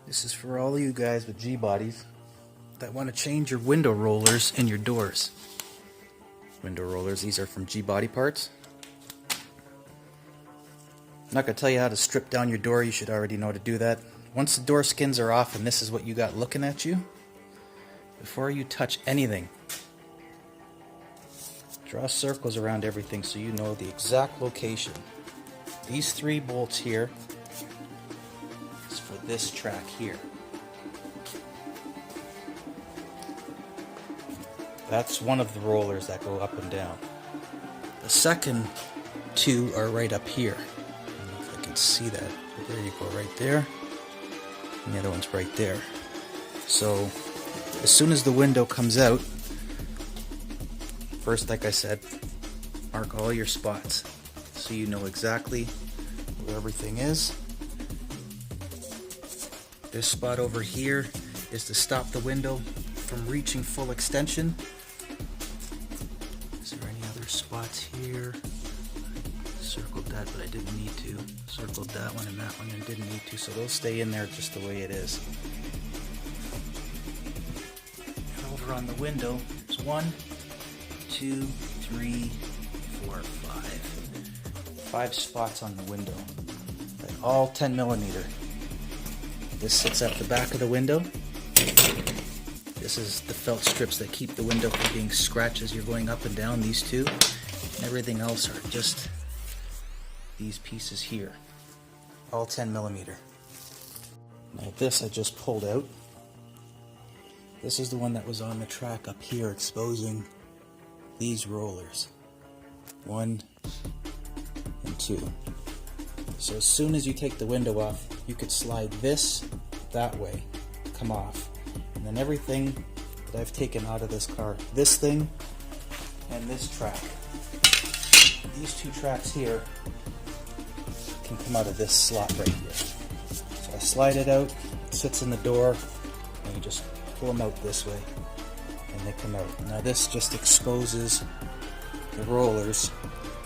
This is for all you guys with Gbodies that want to change your window rollers in your doors. Window rollers, these are from Gbody parts. I'm not going to tell you how to strip down your door, you should already know how to do that. Once the door skins are off and this is what you got looking at you, before you touch anything, draw circles around everything so you know the exact location. These 3 bolts here is for this track here. That's one of the rollers that go up and down. The second 2 are right up here. I don't know if I can see that. There you go, right there. And the other one's right there. So as soon as the window comes out, first, like I said, mark all your spots so you know exactly where everything is. This spot over here is to stop the window from reaching full extension. Is there any other spots here? I circled that, but I didn't need to. Circled that one and that one and didn't need to, so they'll stay in there just the way it is. And over on the window, there's 1, 2, 3, 4, 5 spots on the window. They're all 10 millimeter. This sits at the back of the window. This is the felt strips that keep the window from being scratched as you're going up and down, these 2. And everything else are just these pieces here. All 10 millimeter. Now this I just pulled out. This is the one that was on the track up here exposing these rollers. 1 and 2. So as soon as you take the window off, you could slide this that way, come off. And then everything that I've taken out of this car, this thing and this track, these 2 tracks here can come out of this slot right here. So I slide it out, it sits in the door, and you just pull them out this way and they come out. Now this just exposes the rollers.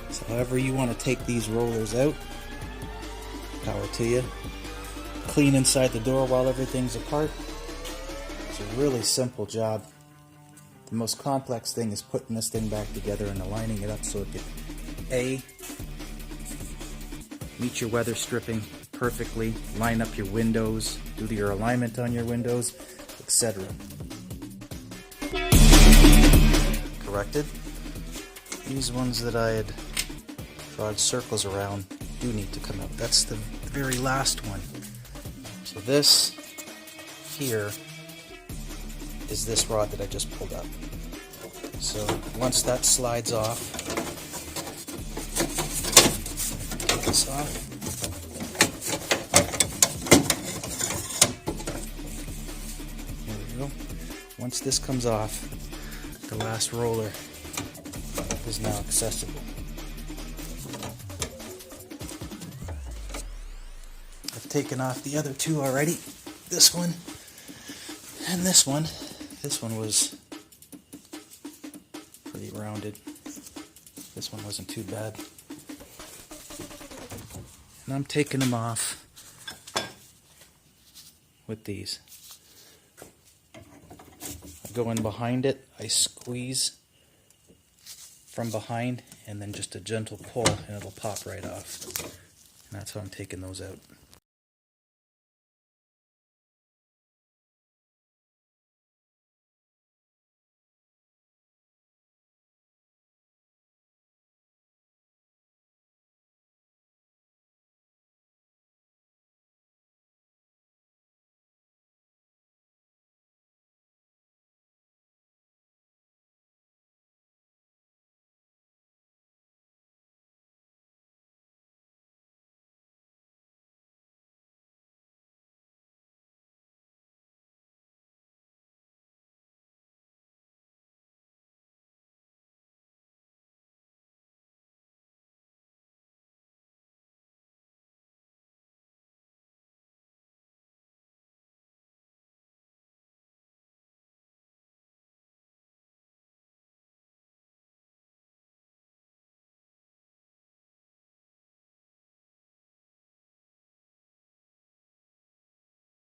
So however you want to take these rollers out, power to you. Clean inside the door while everything's apart. It's a really simple job. The most complex thing is putting this thing back together and aligning it up so it can A, meet your weather stripping perfectly, line up your windows, do your alignment on your windows, etc. Corrected. These ones that I had drawn circles around do need to come out. That's the very last one. So this here is this rod that I just pulled up. So once that slides off, take this off. There we go. Once this comes off, the last roller is now accessible. I've taken off the other 2 already. This one and this one. This one was pretty rounded. This one wasn't too bad. And I'm taking them off with these. I go in behind it, I squeeze from behind, and then just a gentle pull and it'll pop right off. And that's how I'm taking those out.